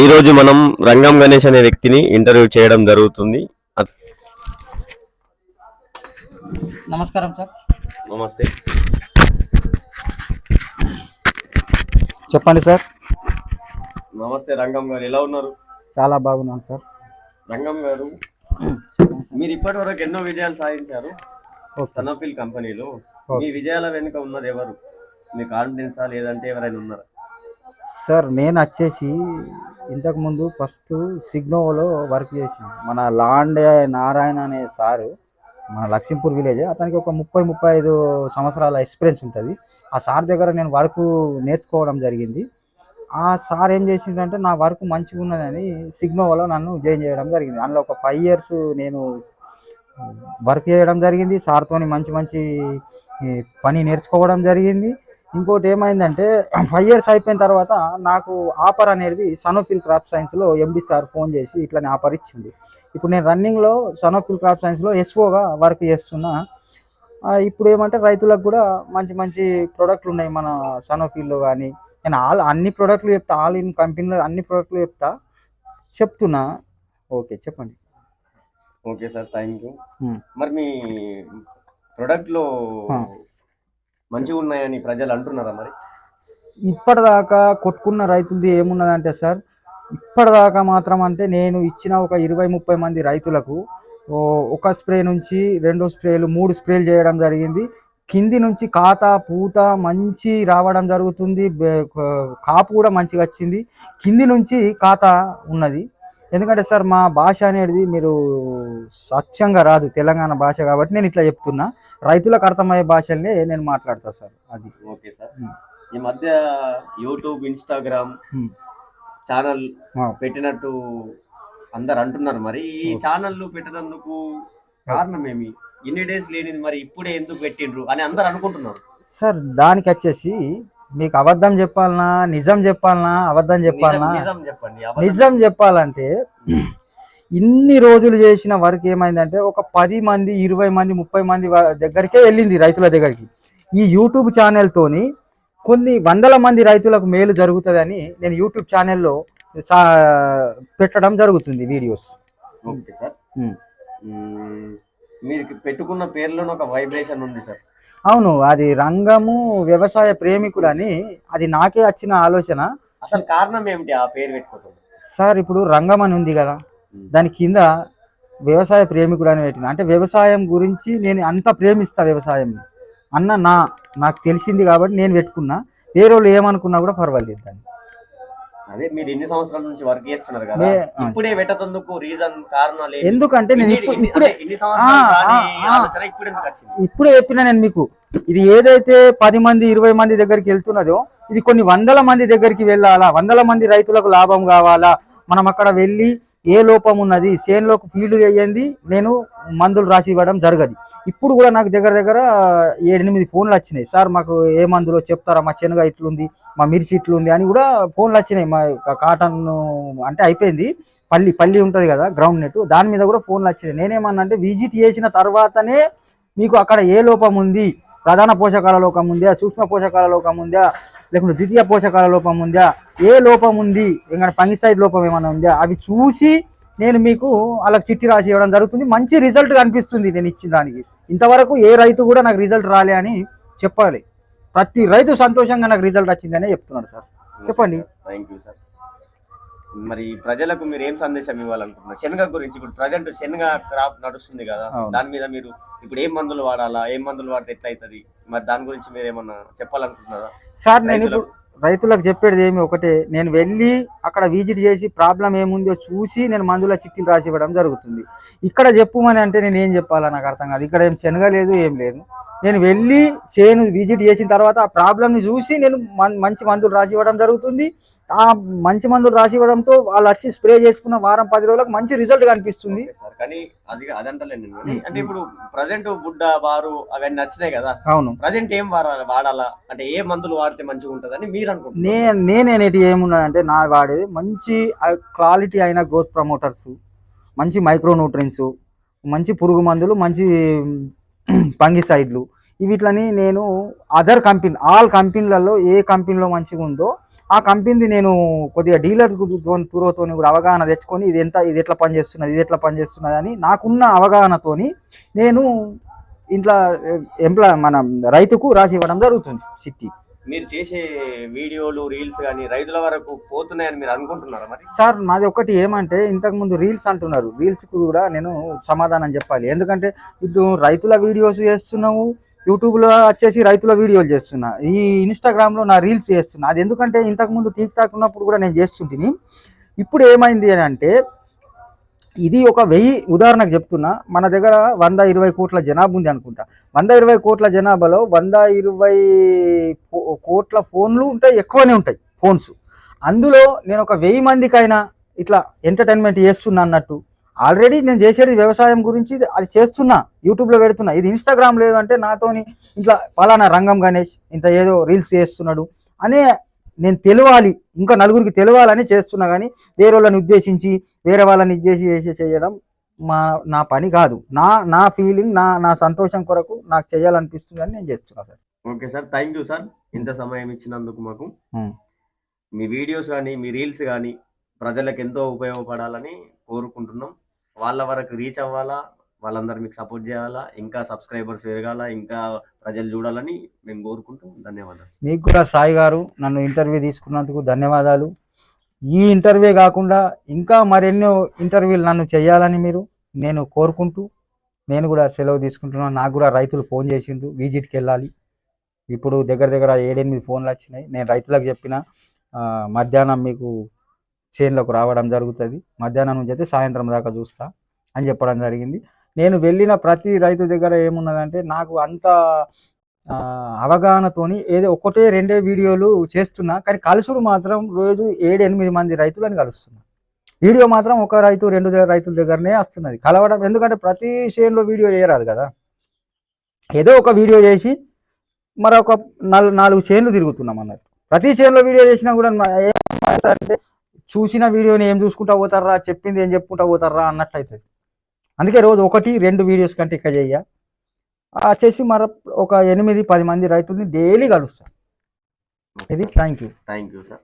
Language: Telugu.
ఈ రోజు మనం రంగం గణేష్ అనే వ్యక్తిని ఇంటర్వ్యూ చేయడం జరుగుతుంది. నమస్కారం సార్. నమస్తే. చెప్పండి సార్. నమస్తే రంగం గారు, ఎలా ఉన్నారు? చాలా బాగున్నాను సార్. రంగం గారు, మీరు ఇప్పటి వరకు ఎన్నో విజయాలు సాధించారు సనోఫిల్ కంపెనీలో. మీ విజయాల వెనుక ఉన్నది ఎవరు? మీ కాన్ఫిడెన్సా లేదంటే ఎవరైనా ఉన్నారా? సార్ నేను వచ్చేసి ఇంతకుముందు ఫస్ట్ సిగ్నోలో వర్క్ చేశాను. మన లాండే నారాయణ అనే సారు, మన లక్ష్మీపూర్ విలేజ్, అతనికి ఒక 30-35 సంవత్సరాల ఎక్స్పీరియన్స్ ఉంటుంది. ఆ సార్ దగ్గర నేను వర్క్ నేర్చుకోవడం జరిగింది. ఆ సార్ ఏం చేసిండంటే నా వర్క్ మంచిగా ఉన్నదని సిగ్నోలో నన్ను జాయిన్ చేయడం జరిగింది. అందులో ఒక 5 years నేను వర్క్ చేయడం జరిగింది. సార్తోని మంచి మంచి పని నేర్చుకోవడం జరిగింది. ఇంకోటి ఏమైందంటే 5 years అయిపోయిన తర్వాత నాకు ఆఫర్ అనేది సనోఫిల్ క్రాప్ సైన్స్లో ఎండి సార్ ఫోన్ చేసి ఇట్లా ఆఫర్ ఇచ్చింది. ఇప్పుడు నేను రన్నింగ్లో సనోఫిల్ క్రాప్ సైన్స్లో ఎస్ఓగా వర్క్ చేస్తున్నా. ఇప్పుడు ఏమంటే రైతులకు కూడా మంచి మంచి ప్రోడక్ట్లు ఉన్నాయి మన సనోఫిల్లో. కానీ నేను అన్ని ప్రోడక్ట్లు చెప్తా, ఆల్ ఇన్ కంపెనీలో అన్ని ప్రోడక్ట్లు చెప్తున్నా. ఓకే, చెప్పండి. Okay sir, thank you. మరి మీ ప్రొడక్ట్లో మంచిగా ఉన్నాయని ప్రజలు అంటున్నారా? మరి ఇప్పటిదాకా కొట్టుకున్న రైతులది ఏమున్నదంటే సార్, ఇప్పటిదాకా మాత్రం అంటే నేను ఇచ్చిన ఒక 20-30 మంది రైతులకు ఒక స్ప్రే నుంచి 2 స్ప్రేలు 3 స్ప్రేలు చేయడం జరిగింది. కింది నుంచి కాత పూత మంచి రావడం జరుగుతుంది. కాపు కూడా మంచిగా వచ్చింది. కింది నుంచి కాత ఉన్నది. ఎందుకంటే సార్ మా భాష అనేది మీరు స్వచ్ఛంగా రాదు, తెలంగాణ భాష కాబట్టి నేను ఇట్లా చెప్తున్నా. రైతులకు అర్థమయ్యే భాషల్నే నేను మాట్లాడతా సార్. అది ఓకే సార్. ఈ మధ్య యూట్యూబ్, ఇన్స్టాగ్రామ్ ఛానల్ పెట్టినట్టు అందరు అంటున్నారు. మరి ఈ ఛానల్ పెట్టినందుకు కారణం ఏమి? ఇన్ని డేస్ లేనిది మరి ఇప్పుడే ఎందుకు పెట్టిండ్రు అని అందరు అనుకుంటున్నారు సార్. దానికి వచ్చేసి మీకు అబద్ధం చెప్పాలనా నిజం చెప్పాలనా? అబద్ధం చెప్పాలనా? నిజం చెప్పాలంటే ఇన్ని రోజులు చేసిన వర్క్ ఏమైందంటే ఒక 10 మంది 20 మంది 30 మంది దగ్గరికే వెళ్ళింది, రైతుల దగ్గరికి. ఈ యూట్యూబ్ ఛానల్తోని కొన్ని వందల మంది రైతులకు మేలు జరుగుతుందని నేను యూట్యూబ్ ఛానల్లో పెట్టడం జరుగుతుంది వీడియోస్. Okay sir. మీరు పెట్టుకున్న పేర్లోనే ఒక వైబ్రేషన్ ఉంది సార్. అవును, అది రంగము వ్యవసాయ ప్రేమికుడు అని, అది నాకే వచ్చిన ఆలోచన. అసలు కారణం ఏమిటి ఆ పేరు పెట్టుకోవడం? సార్ ఇప్పుడు రంగం అని ఉంది కదా, దాని కింద వ్యవసాయ ప్రేమికుడు అని పెట్టిన. అంటే వ్యవసాయం గురించి నేను అంత ప్రేమిస్తా వ్యవసాయం అన్న నాకు తెలిసింది కాబట్టి నేను పెట్టుకున్నా. వేరే వాళ్ళు ఏమనుకున్నా కూడా పర్వాలేదు దాన్ని. అదే మీరు ఎన్ని సంవత్సరాల నుంచి వర్క్ చేస్తున్నారు కదా, ఇప్పుడే పెట్టేందుకు రీజన్ కారణాలు ఎందుకంటే నేను ఇప్పుడే చెప్పినా నేను మీకు. ఇది ఏదైతే 10 మంది 20 మంది దగ్గరికి వెళ్తున్నదో ఇది కొన్ని వందల మంది దగ్గరికి వెళ్ళాలా, వందల మంది రైతులకు లాభం కావాలా. మనం అక్కడ వెళ్ళి ఏ లోపం ఉన్నది చేనులోకి ఫీల్డ్ చేయండి, నేను మందులు రాసి ఇవ్వడం జరగదు. ఇప్పుడు కూడా నాకు దగ్గర 7-8 ఫోన్లు వచ్చినాయి. సార్ మాకు ఏ మందులో చెప్తారా, మా శనగ ఇట్లుంది, మా మిర్చి ఇట్లుంది అని కూడా ఫోన్లు వచ్చినాయి. మా కాటన్ అంటే అయిపోయింది, పల్లి ఉంటుంది కదా గ్రౌండ్ నెట్, దాని మీద కూడా ఫోన్లు వచ్చినాయి. నేనేమన్నా అంటే విజిట్ చేసిన తర్వాతనే మీకు అక్కడ ఏ లోపం ఉంది, ప్రధాన పోషకాల లోపం ఉందా, సూక్ష్మ పోషకాల లోపం ఉందా, లేకుంటే ద్వితీయ పోషకాల లోపం ఉందా, ఏ లోపం ఉంది, ఇంకా ఫంగిసైడ్ లోపం ఏమైనా ఉందా, అవి చూసి నేను మీకు అలా చిట్టి రాసి ఇవ్వడం జరుగుతుంది. మంచి రిజల్ట్ కనిపిస్తుంది నేను ఇచ్చిన దానికి. ఇంతవరకు ఏ రైతు కూడా నాకు రిజల్ట్ రాలే అని చెప్పాలి. ప్రతి రైతు సంతోషంగా నాకు రిజల్ట్ వచ్చిందనే చెప్తున్నాడు సార్. చెప్పండి. Thank you sir. మరి ప్రజలకు మీరు ఏం సందేశం ఇవ్వాలనుకుంటున్నారు శనగ గురించి? ఇప్పుడు ప్రజెంట్ శనగ క్రాప్ నడుస్తుంది కదా, దాని మీద మీరు ఇప్పుడు ఏం మందులు వాడాలా, ఏం మందులు వాడితే ఎట్లయితుంది, మరి దాని గురించి మీరు ఏమన్నా చెప్పాలనుకుంటున్నారా? సార్ నేను ఇప్పుడు రైతులకు చెప్పేది ఏమి ఒకటే, నేను వెళ్ళి అక్కడ విజిట్ చేసి ప్రాబ్లం ఏముందో చూసి నేను మందుల చిట్టీలు రాసి ఇవ్వడం జరుగుతుంది. ఇక్కడ చెప్పుమని అంటే నేను ఏం చెప్పాలా నాకు అర్థం కాదు. ఇక్కడ ఏం శనగ లేదు, ఏం లేదు. నేను వెళ్ళి చేను విజిట్ చేసిన తర్వాత ఆ ప్రాబ్లమ్ని చూసి నేను మంచి మందులు రాసి ఇవ్వడం జరుగుతుంది. ఆ మంచి మందులు రాసి ఇవ్వడంతో వాళ్ళు వచ్చి స్ప్రే చేసుకున్న వారం 10 రోజులకు మంచి రిజల్ట్ కనిపిస్తుంది. కానీ అదంటలేండి. అంటే ఇప్పుడు ప్రజెంట్ బుడ్డ బారు అవన్నీ నచ్చినాయి కదా. అవును. ప్రజెంట్ ఏం వాడాలా అంటే ఏ మందులు వాడితే మంచిగా ఉంటుందని మీరు అనుకుంటున్నారు? నేనేటి ఏమున్నదంటే నా వాడేది మంచి క్వాలిటీ అయిన గ్రోత్ ప్రమోటర్స్, మంచి మైక్రో న్యూట్రియన్స్, మంచి పురుగు మందులు, మంచి ఫంగిసైడ్లు, వీటిని నేను అదర్ కంపెనీ ఆల్ కంపెనీలలో ఏ కంపెనీలో మంచిగా ఉందో ఆ కంపెనీది నేను కొద్దిగా డీలర్ తురోతో కూడా అవగాహన తెచ్చుకొని ఇది ఎట్లా పనిచేస్తున్నది అని నాకున్న అవగాహనతోని నేను ఇంట్లో మన రైతుకు రాసి ఇవ్వడం జరుగుతుంది సిట్టి. మీరు చేసే వీడియోలు రీల్స్ కానీ రైతుల వరకు పోతున్నాయని మీరు అనుకుంటున్నారా మరి? సార్ మాది ఒకటి ఏమంటే ఇంతకుముందు రీల్స్ అంటున్నారు, రీల్స్కి కూడా నేను సమాధానం చెప్పాలి. ఎందుకంటే ఇప్పుడు రైతుల వీడియోస్ చేస్తున్నావు, యూట్యూబ్లో వచ్చేసి రైతుల వీడియోలు చేస్తున్నా, ఈ ఇన్స్టాగ్రామ్లో నా రీల్స్ చేస్తున్నా. అది ఎందుకంటే ఇంతకుముందు టిక్ టాక్ ఉన్నప్పుడు కూడా నేను చేస్తుంటిని. ఇప్పుడు ఏమైంది అని అంటే ఇది ఒక 1000 ఉదాహరణకు చెప్తున్నా, మన దగ్గర 120 కోట్ల జనాభా ఉంది అనుకుంటా. 120 కోట్ల జనాభాలో 120 కోట్ల ఫోన్లు ఉంటాయి, ఎక్కువనే ఉంటాయి ఫోన్స్. అందులో నేను ఒక 1000 మందికైనా ఇట్లా ఎంటర్టైన్మెంట్ చేస్తున్నా అన్నట్టు. ఆల్రెడీ నేను చేసేది వ్యవసాయం గురించి, అది చేస్తున్నా, యూట్యూబ్లో పెడుతున్నా. ఇది ఇన్స్టాగ్రామ్ లేదంటే నాతోని ఇట్లా పలానా రంగం గణేష్ ఇంత ఏదో రీల్స్ చేస్తున్నాడు అనే నేను తెలియాలి, ఇంకా నలుగురికి తెలియాలని చేస్తున్నా. కానీ వేరే వాళ్ళని ఉద్దేశించి వేరే వాళ్ళని చేసి చేయడం నా పని కాదు. నా ఫీలింగ్, నా సంతోషం కొరకు నాకు చేయాలనిపిస్తుంది అని నేను చేస్తున్నా sir. Okay sir, thank you sir, ఇంత సమయం ఇచ్చినందుకు మాకు. మీ వీడియోస్ కానీ మీ రీల్స్ కానీ ప్రజలకు ఎంతో ఉపయోగపడాలని కోరుకుంటున్నాం. వాళ్ళ వరకు రీచ్ అవ్వాలా, వాళ్ళందరూ మీకు సపోర్ట్ చేయాలా, ఇంకా సబ్స్క్రైబర్స్ పెరగాల, ఇంకా ప్రజలు చూడాలని మేము కోరుకుంటాం. ధన్యవాదాలు. మీకు కూడా సాయి గారు నన్ను ఇంటర్వ్యూ తీసుకున్నందుకు ధన్యవాదాలు. ఈ ఇంటర్వ్యూ కాకుండా ఇంకా మరెన్నో ఇంటర్వ్యూలు నన్ను చేయాలని నేను కోరుకుంటూ నేను కూడా సెలవు తీసుకుంటున్నాను. నాకు కూడా రైతులు ఫోన్ చేసిండ్రు, విజిట్కి వెళ్ళాలి. ఇప్పుడు దగ్గర 7-8 ఫోన్లు వచ్చినాయి. నేను రైతులకు చెప్పిన మధ్యాహ్నం మీకు చేనులకు రావడం జరుగుతుంది, మధ్యాహ్నం నుంచి అయితే సాయంత్రం దాకా చూస్తా అని చెప్పడం జరిగింది. నేను వెళ్ళిన ప్రతి రైతు దగ్గర ఏమున్నదంటే నాకు అంత అవగాహనతోని ఏదో 1-2 వీడియోలు చేస్తున్నా, కానీ కలుసుడు మాత్రం రోజు 7-8 మంది రైతులని కలుస్తున్నా. వీడియో మాత్రం 1 రైతు 2 రైతుల దగ్గరనే వస్తున్నది కలవడం. ఎందుకంటే ప్రతి చేనులో వీడియో చేయరాదు కదా, ఏదో ఒక వీడియో చేసి మరొక 4 చేనులు తిరుగుతున్నాం అన్నట్టు. ప్రతి చేనులో వీడియో చేసినా కూడా అంటే చూసిన వీడియోని ఏం చూసుకుంటా పోతారా, చెప్పింది ఏం చెప్పుకుంటా పోతారా అన్నట్టు అవుతుంది. అందుకే రోజు 1-2 వీడియోస్ కంటే ఇక్క చేసి ఒక 8-10 మంది రైతుల్ని డైలీ కలుస్తాం. ఇది థ్యాంక్ యూ సార్.